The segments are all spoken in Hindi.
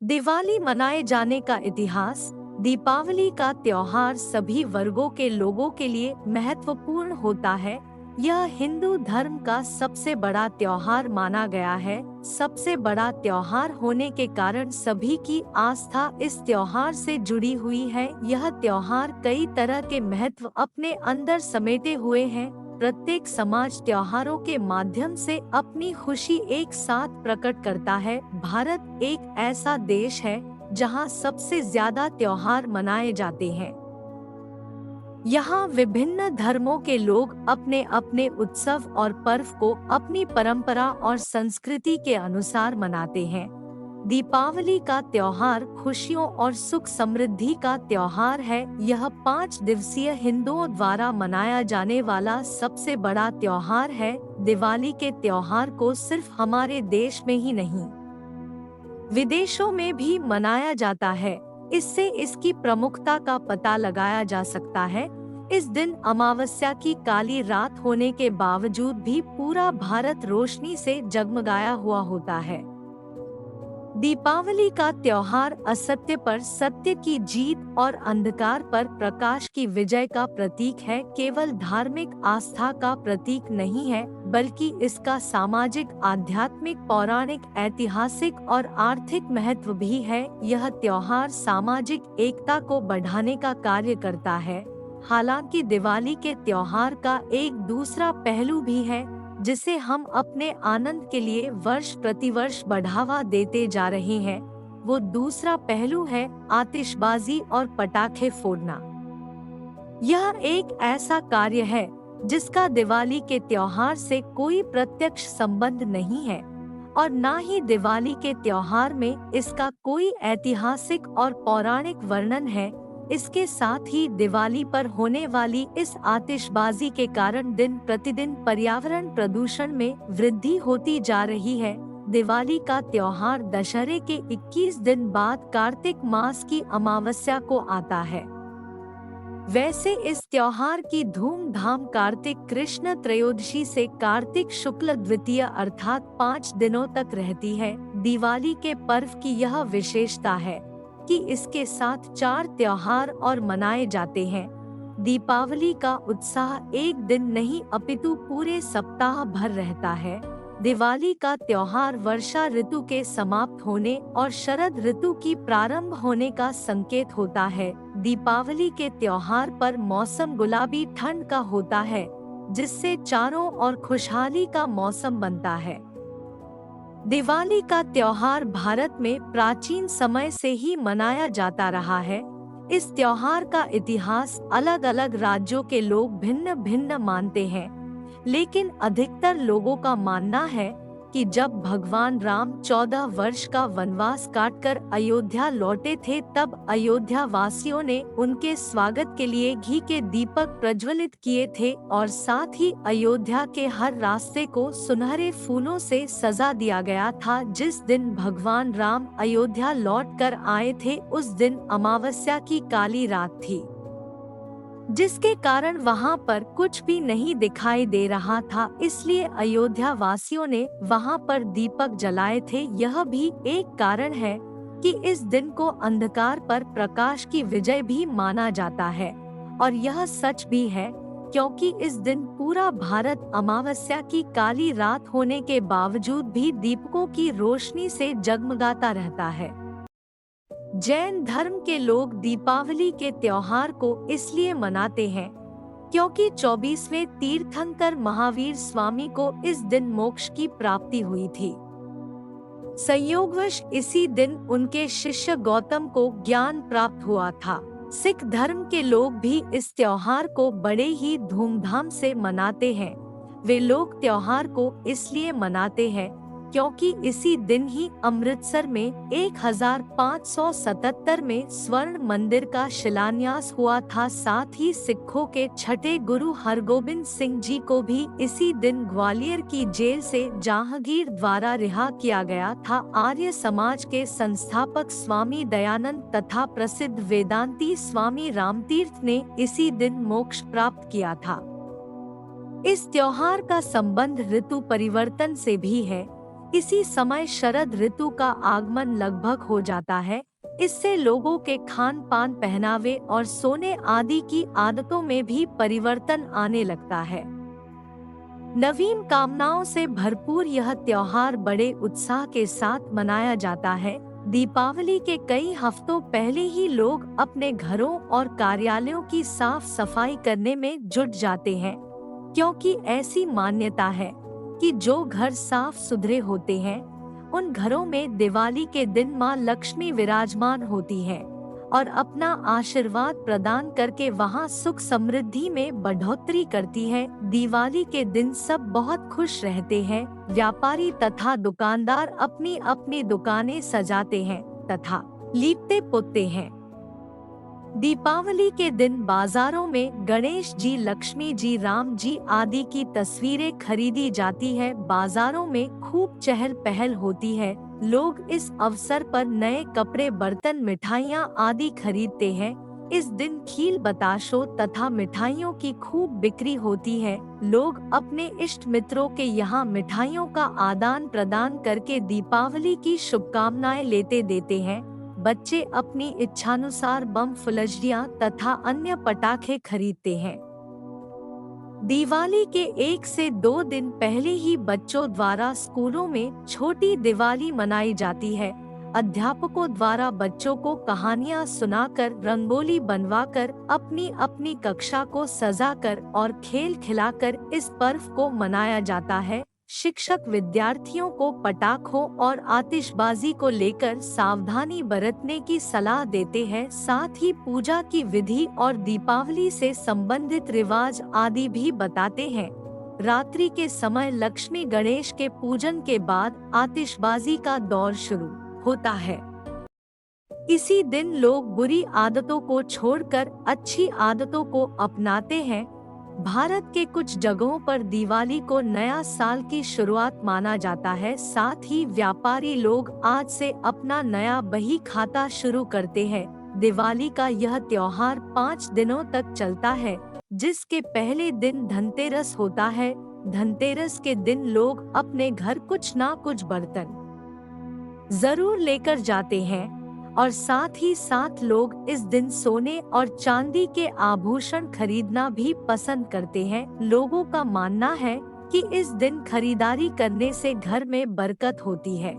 दिवाली मनाए जाने का इतिहास। दीपावली का त्योहार सभी वर्गों के लोगों के लिए महत्वपूर्ण होता है। यह हिंदू धर्म का सबसे बड़ा त्योहार माना गया है। सबसे बड़ा त्योहार होने के कारण सभी की आस्था इस त्योहार से जुड़ी हुई है। यह त्योहार कई तरह के महत्व अपने अंदर समेटे हुए हैं। प्रत्येक समाज त्योहारों के माध्यम से अपनी खुशी एक साथ प्रकट करता है। भारत एक ऐसा देश है जहां सबसे ज्यादा त्योहार मनाए जाते हैं। यहाँ विभिन्न धर्मों के लोग अपने अपने उत्सव और पर्व को अपनी परंपरा और संस्कृति के अनुसार मनाते हैं। दीपावली का त्योहार खुशियों और सुख समृद्धि का त्योहार है। यह 5 दिवसीय हिंदुओं द्वारा मनाया जाने वाला सबसे बड़ा त्योहार है। दिवाली के त्योहार को सिर्फ हमारे देश में ही नहीं, विदेशों में भी मनाया जाता है। इससे इसकी प्रमुखता का पता लगाया जा सकता है। इस दिन अमावस्या की काली रात होने के बावजूद भी पूरा भारत रोशनी से जगमगाया हुआ होता है। दीपावली का त्योहार असत्य पर सत्य की जीत और अंधकार पर प्रकाश की विजय का प्रतीक है। केवल धार्मिक आस्था का प्रतीक नहीं है, बल्कि इसका सामाजिक, आध्यात्मिक, पौराणिक, ऐतिहासिक और आर्थिक महत्व भी है। यह त्योहार सामाजिक एकता को बढ़ाने का कार्य करता है। हालांकि दिवाली के त्योहार का एक दूसरा पहलू भी है, जिसे हम अपने आनंद के लिए वर्ष प्रतिवर्ष बढ़ावा देते जा रहे हैं। वो दूसरा पहलू है आतिशबाजी और पटाखे फोड़ना। यह एक ऐसा कार्य है जिसका दिवाली के त्योहार से कोई प्रत्यक्ष संबंध नहीं है और न ही दिवाली के त्योहार में इसका कोई ऐतिहासिक और पौराणिक वर्णन है। इसके साथ ही दिवाली पर होने वाली इस आतिशबाजी के कारण दिन प्रतिदिन पर्यावरण प्रदूषण में वृद्धि होती जा रही है। दिवाली का त्योहार दशहरे के 21 दिन बाद कार्तिक मास की अमावस्या को आता है। वैसे इस त्योहार की धूमधाम कार्तिक कृष्ण त्रयोदशी से कार्तिक शुक्ल द्वितीय अर्थात 5 दिनों तक रहती है। दिवाली के पर्व की यह विशेषता है कि इसके साथ 4 त्योहार और मनाए जाते हैं। दीपावली का उत्साह एक दिन नहीं अपितु पूरे सप्ताह भर रहता है। दिवाली का त्योहार वर्षा ऋतु के समाप्त होने और शरद ऋतु की प्रारंभ होने का संकेत होता है। दीपावली के त्योहार पर मौसम गुलाबी ठंड का होता है, जिससे चारों ओर खुशहाली का मौसम बनता है। दिवाली का त्योहार भारत में प्राचीन समय से ही मनाया जाता रहा है। इस त्योहार का इतिहास अलग अलग राज्यों के लोग भिन्न भिन्न मानते हैं, लेकिन अधिकतर लोगों का मानना है कि जब भगवान राम 14 वर्ष का वनवास काटकर अयोध्या लौटे थे, तब अयोध्या वासियों ने उनके स्वागत के लिए घी के दीपक प्रज्वलित किए थे और साथ ही अयोध्या के हर रास्ते को सुनहरे फूलों से सजा दिया गया था। जिस दिन भगवान राम अयोध्या लौट कर आए थे, उस दिन अमावस्या की काली रात थी, जिसके कारण वहां पर कुछ भी नहीं दिखाई दे रहा था। इसलिए अयोध्या वासियों ने वहां पर दीपक जलाए थे। यह भी एक कारण है कि इस दिन को अंधकार पर प्रकाश की विजय भी माना जाता है। और यह सच भी है, क्योंकि इस दिन पूरा भारत अमावस्या की काली रात होने के बावजूद भी दीपकों की रोशनी से जगमगाता रहता है। जैन धर्म के लोग दीपावली के त्योहार को इसलिए मनाते हैं क्योंकि 24वें तीर्थंकर महावीर स्वामी को इस दिन मोक्ष की प्राप्ति हुई थी। संयोगवश इसी दिन उनके शिष्य गौतम को ज्ञान प्राप्त हुआ था। सिख धर्म के लोग भी इस त्योहार को बड़े ही धूमधाम से मनाते हैं। वे लोग त्योहार को इसलिए मनाते हैं क्योंकि इसी दिन ही अमृतसर में 1577 में स्वर्ण मंदिर का शिलान्यास हुआ था। साथ ही सिखों के छठे गुरु हरगोबिंद सिंह जी को भी इसी दिन ग्वालियर की जेल से जहांगीर द्वारा रिहा किया गया था। आर्य समाज के संस्थापक स्वामी दयानंद तथा प्रसिद्ध वेदांती स्वामी रामतीर्थ ने इसी दिन मोक्ष प्राप्त किया था। इस त्योहार का संबंध ऋतु परिवर्तन से भी है। इसी समय शरद ऋतु का आगमन लगभग हो जाता है। इससे लोगों के खान पान, पहनावे और सोने आदि की आदतों में भी परिवर्तन आने लगता है। नवीन कामनाओं से भरपूर यह त्योहार बड़े उत्साह के साथ मनाया जाता है। दीपावली के कई हफ्तों पहले ही लोग अपने घरों और कार्यालयों की साफ सफाई करने में जुट जाते हैं, क्योंकि ऐसी मान्यता है कि जो घर साफ सुथरे होते हैं, उन घरों में दिवाली के दिन मां लक्ष्मी विराजमान होती है और अपना आशीर्वाद प्रदान करके वहां सुख समृद्धि में बढ़ोतरी करती है। दिवाली के दिन सब बहुत खुश रहते हैं। व्यापारी तथा दुकानदार अपनी अपनी दुकानें सजाते हैं तथा लीपते पोतते हैं। दीपावली के दिन बाजारों में गणेश जी, लक्ष्मी जी, राम जी आदि की तस्वीरें खरीदी जाती है। बाजारों में खूब चहल पहल होती है। लोग इस अवसर पर नए कपड़े, बर्तन, मिठाइयाँ आदि खरीदते हैं। इस दिन खील, बताशों तथा मिठाइयों की खूब बिक्री होती है। लोग अपने इष्ट मित्रों के यहाँ मिठाइयों का आदान प्रदान करके दीपावली की शुभकामनाएं लेते देते हैं। बच्चे अपनी इच्छानुसार बम, फुलझड़ियाँ तथा अन्य पटाखे खरीदते हैं। दिवाली के 1 से 2 दिन पहले ही बच्चों द्वारा स्कूलों में छोटी दिवाली मनाई जाती है। अध्यापकों द्वारा बच्चों को कहानियां सुनाकर, रंगोली बनवाकर, अपनी अपनी कक्षा को सजाकर और खेल खिलाकर इस पर्व को मनाया जाता है। शिक्षक विद्यार्थियों को पटाखों और आतिशबाजी को लेकर सावधानी बरतने की सलाह देते हैं। साथ ही पूजा की विधि और दीपावली से संबंधित रिवाज आदि भी बताते हैं। रात्रि के समय लक्ष्मी गणेश के पूजन के बाद आतिशबाजी का दौर शुरू होता है। इसी दिन लोग बुरी आदतों को छोड़कर अच्छी आदतों को अपनाते हैं। भारत के कुछ जगहों पर दिवाली को नया साल की शुरुआत माना जाता है। साथ ही व्यापारी लोग आज से अपना नया बही खाता शुरू करते हैं। दिवाली का यह त्योहार 5 दिनों तक चलता है, जिसके पहले दिन धनतेरस होता है। धनतेरस के दिन लोग अपने घर कुछ ना कुछ बर्तन जरूर लेकर जाते हैं और साथ ही साथ लोग इस दिन सोने और चांदी के आभूषण खरीदना भी पसंद करते हैं। लोगों का मानना है कि इस दिन खरीदारी करने से घर में बरकत होती है।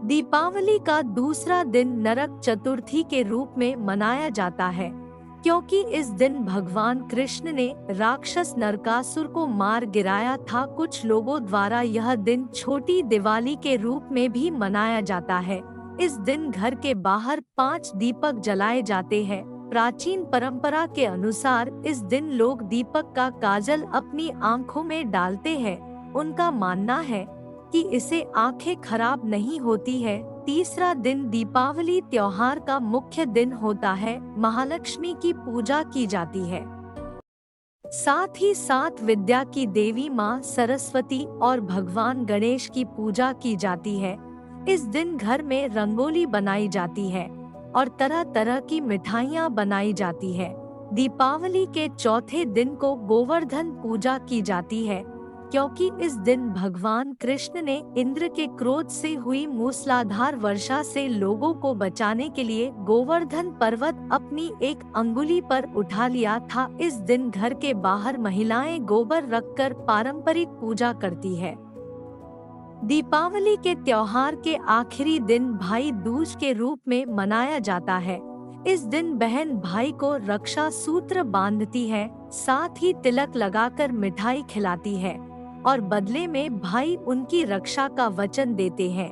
दीपावली का दूसरा दिन नरक चतुर्थी के रूप में मनाया जाता है, क्योंकि इस दिन भगवान कृष्ण ने राक्षस नरकासुर को मार गिराया था। कुछ लोगों द्वारा यह दिन छोटी दिवाली के रूप में भी मनाया जाता है। इस दिन घर के बाहर 5 दीपक जलाए जाते हैं। प्राचीन परंपरा के अनुसार इस दिन लोग दीपक का काजल अपनी आंखों में डालते हैं। उनका मानना है कि इससे आंखें खराब नहीं होती है। तीसरा दिन दीपावली त्योहार का मुख्य दिन होता है। महालक्ष्मी की पूजा की जाती है। साथ ही साथ विद्या की देवी मां सरस्वती और भगवान गणेश की पूजा की जाती है। इस दिन घर में रंगोली बनाई जाती है और तरह तरह की मिठाइयाँ बनाई जाती है। दीपावली के चौथे दिन को गोवर्धन पूजा की जाती है, क्योंकि इस दिन भगवान कृष्ण ने इंद्र के क्रोध से हुई मूसलाधार वर्षा से लोगों को बचाने के लिए गोवर्धन पर्वत अपनी एक अंगुली पर उठा लिया था। इस दिन घर के बाहर महिलाएं गोबर रखकर पारंपरिक पूजा करती है। दीपावली के त्योहार के आखिरी दिन भाई दूज के रूप में मनाया जाता है। इस दिन बहन भाई को रक्षा सूत्र बांधती है, साथ ही तिलक लगाकर मिठाई खिलाती है और बदले में भाई उनकी रक्षा का वचन देते हैं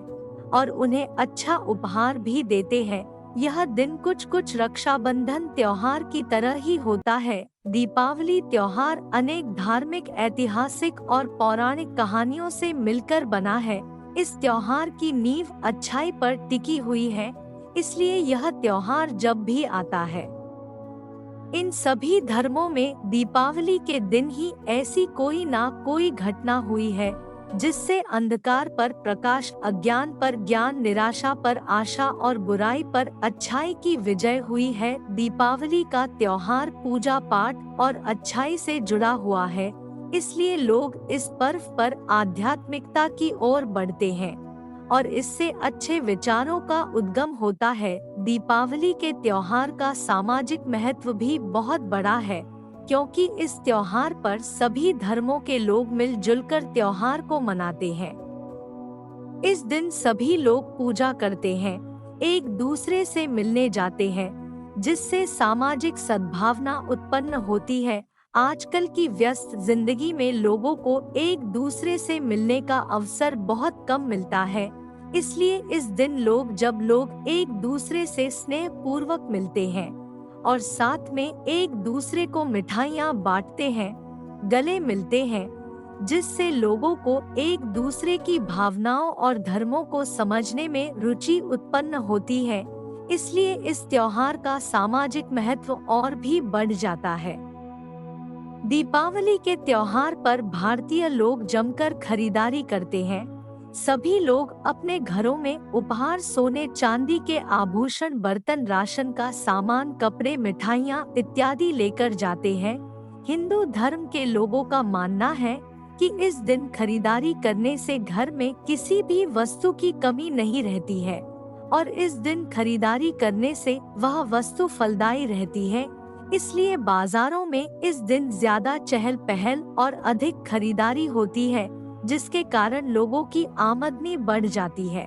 और उन्हें अच्छा उपहार भी देते हैं। यह दिन कुछ रक्षाबंधन त्योहार की तरह ही होता है। दीपावली त्योहार अनेक धार्मिक, ऐतिहासिक और पौराणिक कहानियों से मिलकर बना है। इस त्योहार की नींव अच्छाई पर टिकी हुई है, इसलिए यह त्योहार जब भी आता है, इन सभी धर्मों में दीपावली के दिन ही ऐसी कोई ना कोई घटना हुई है जिससे अंधकार पर प्रकाश, अज्ञान पर ज्ञान, निराशा पर आशा और बुराई पर अच्छाई की विजय हुई है। दीपावली का त्योहार पूजा पाठ और अच्छाई से जुड़ा हुआ है। इसलिए लोग इस पर्व पर आध्यात्मिकता की ओर बढ़ते हैं और इससे अच्छे विचारों का उद्गम होता है। दीपावली के त्योहार का सामाजिक महत्व भी बहुत बड़ा है, क्योंकि इस त्योहार पर सभी धर्मों के लोग मिलजुल कर त्योहार को मनाते हैं। इस दिन सभी लोग पूजा करते हैं, एक दूसरे से मिलने जाते हैं, जिससे सामाजिक सद्भावना उत्पन्न होती है। आजकल की व्यस्त जिंदगी में लोगों को एक दूसरे से मिलने का अवसर बहुत कम मिलता है, इसलिए इस दिन जब लोग एक दूसरे से स्नेह पूर्वक मिलते हैं और साथ में एक दूसरे को मिठाइयाँ बांटते हैं, गले मिलते हैं, जिससे लोगों को एक दूसरे की भावनाओं और धर्मों को समझने में रुचि उत्पन्न होती है। इसलिए इस त्योहार का सामाजिक महत्व और भी बढ़ जाता है। दीपावली के त्योहार पर भारतीय लोग जमकर खरीदारी करते हैं। सभी लोग अपने घरों में उपहार, सोने चांदी के आभूषण, बर्तन, राशन का सामान, कपड़े, मिठाइयाँ इत्यादि लेकर जाते हैं। हिंदू धर्म के लोगों का मानना है कि इस दिन खरीदारी करने से घर में किसी भी वस्तु की कमी नहीं रहती है और इस दिन खरीदारी करने से वह वस्तु फलदायी रहती है। इसलिए बाजारों में इस दिन ज्यादा चहल पहल और अधिक खरीदारी होती है, जिसके कारण लोगों की आमदनी बढ़ जाती है।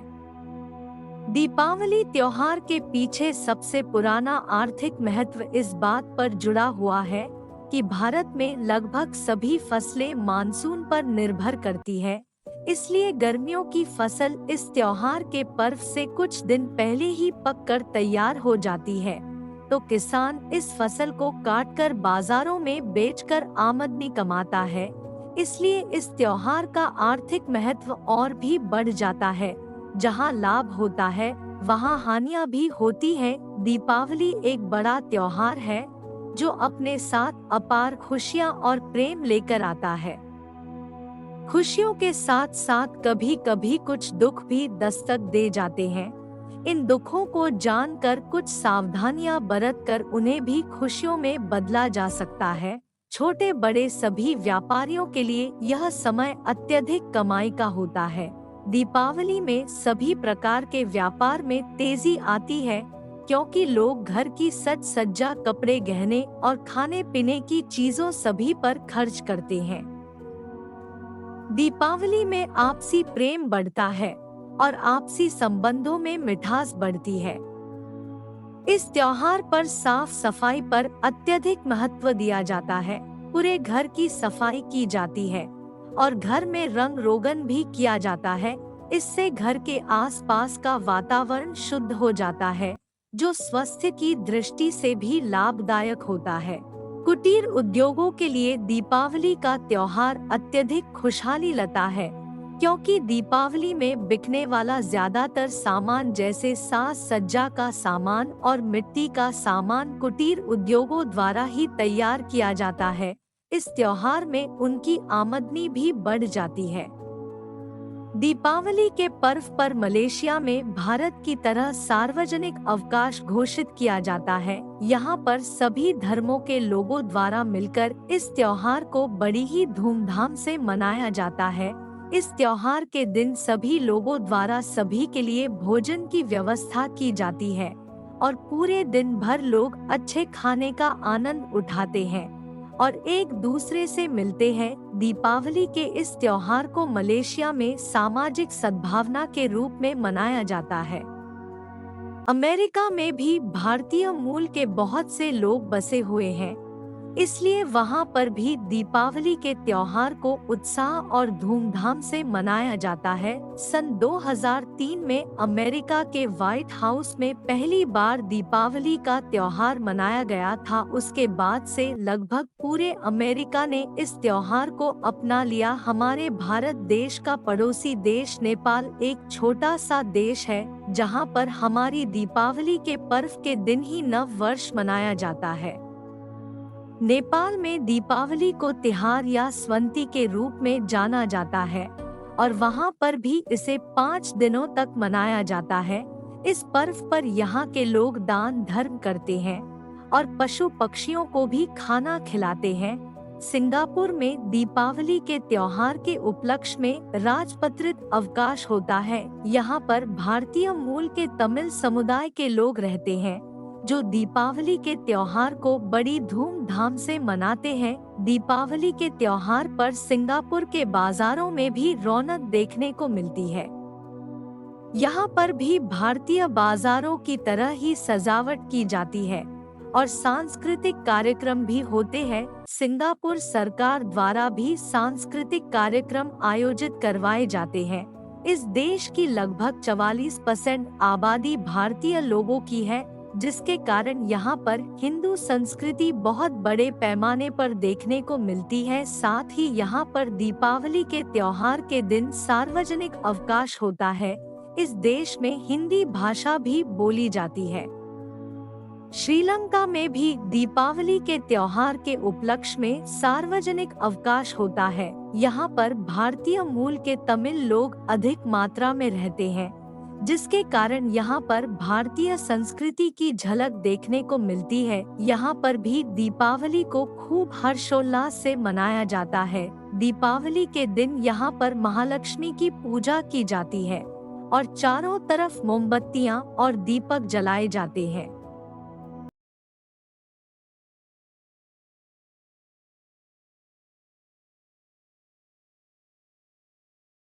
दीपावली त्योहार के पीछे सबसे पुराना आर्थिक महत्व इस बात पर जुड़ा हुआ है कि भारत में लगभग सभी फसलें मानसून पर निर्भर करती है। इसलिए गर्मियों की फसल इस त्योहार के पर्व से कुछ दिन पहले ही पककर तैयार हो जाती है, तो किसान इस फसल को काटकर बाजारों में बेचकर आमदनी कमाता है। इसलिए इस त्योहार का आर्थिक महत्व और भी बढ़ जाता है। जहां लाभ होता है वहां हानियां भी होती है। दीपावली एक बड़ा त्योहार है जो अपने साथ अपार खुशियां और प्रेम लेकर आता है। खुशियों के साथ साथ कभी कभी कुछ दुख भी दस्तक दे जाते हैं। इन दुखों को जानकर कुछ सावधानियां बरतकर उन्हें भी खुशियों में बदला जा सकता है। छोटे बड़े सभी व्यापारियों के लिए यह समय अत्यधिक कमाई का होता है। दीपावली में सभी प्रकार के व्यापार में तेजी आती है, क्योंकि लोग घर की सज सज्जा, कपड़े, गहने और खाने पीने की चीजों सभी पर खर्च करते हैं। दीपावली में आपसी प्रेम बढ़ता है और आपसी संबंधों में मिठास बढ़ती है। इस त्योहार पर साफ सफाई पर अत्यधिक महत्व दिया जाता है। पूरे घर की सफाई की जाती है और घर में रंग रोगन भी किया जाता है। इससे घर के आसपास का वातावरण शुद्ध हो जाता है, जो स्वास्थ्य की दृष्टि से भी लाभदायक होता है। कुटीर उद्योगों के लिए दीपावली का त्योहार अत्यधिक खुशहाली लाता है, क्योंकि दीपावली में बिकने वाला ज्यादातर सामान जैसे साज सज्जा का सामान और मिट्टी का सामान कुटीर उद्योगों द्वारा ही तैयार किया जाता है। इस त्योहार में उनकी आमदनी भी बढ़ जाती है। दीपावली के पर्व पर मलेशिया में भारत की तरह सार्वजनिक अवकाश घोषित किया जाता है। यहाँ पर सभी धर्मों के लोगों द्वारा मिलकर इस त्योहार को बड़ी ही धूमधाम से मनाया जाता है। इस त्योहार के दिन सभी लोगों द्वारा सभी के लिए भोजन की व्यवस्था की जाती है और पूरे दिन भर लोग अच्छे खाने का आनंद उठाते हैं और एक दूसरे से मिलते हैं। दीपावली के इस त्योहार को मलेशिया में सामाजिक सद्भावना के रूप में मनाया जाता है। अमेरिका में भी भारतीय मूल के बहुत से लोग बसे हुए हैं, इसलिए वहाँ पर भी दीपावली के त्योहार को उत्साह और धूमधाम से मनाया जाता है। सन 2003 में अमेरिका के व्हाइट हाउस में पहली बार दीपावली का त्योहार मनाया गया था। उसके बाद से लगभग पूरे अमेरिका ने इस त्योहार को अपना लिया। हमारे भारत देश का पड़ोसी देश नेपाल एक छोटा सा देश है, जहाँ पर हमारी दीपावली के पर्व के दिन ही नव वर्ष मनाया जाता है। नेपाल में दीपावली को तिहार या स्वंती के रूप में जाना जाता है और वहाँ पर भी इसे 5 दिनों तक मनाया जाता है। इस पर्व पर यहाँ के लोग दान धर्म करते हैं और पशु पक्षियों को भी खाना खिलाते हैं। सिंगापुर में दीपावली के त्योहार के उपलक्ष्य में राजपत्रित अवकाश होता है। यहाँ पर भारतीय मूल के तमिल समुदाय के लोग रहते हैं, जो दीपावली के त्योहार को बड़ी धूमधाम से मनाते हैं। दीपावली के त्योहार पर सिंगापुर के बाजारों में भी रौनक देखने को मिलती है। यहाँ पर भी भारतीय बाजारों की तरह ही सजावट की जाती है और सांस्कृतिक कार्यक्रम भी होते हैं। सिंगापुर सरकार द्वारा भी सांस्कृतिक कार्यक्रम आयोजित करवाए जाते हैं। इस देश की लगभग 44% आबादी भारतीय लोगों की है, जिसके कारण यहाँ पर हिंदू संस्कृति बहुत बड़े पैमाने पर देखने को मिलती है। साथ ही यहाँ पर दीपावली के त्योहार के दिन सार्वजनिक अवकाश होता है। इस देश में हिंदी भाषा भी बोली जाती है। श्रीलंका में भी दीपावली के त्योहार के उपलक्ष्य में सार्वजनिक अवकाश होता है। यहाँ पर भारतीय मूल के तमिल लोग अधिक मात्रा में रहते हैं, जिसके कारण यहाँ पर भारतीय संस्कृति की झलक देखने को मिलती है। यहाँ पर भी दीपावली को खूब हर्षोल्लास से मनाया जाता है। दीपावली के दिन यहाँ पर महालक्ष्मी की पूजा की जाती है और चारों तरफ मोमबत्तियाँ और दीपक जलाए जाते हैं।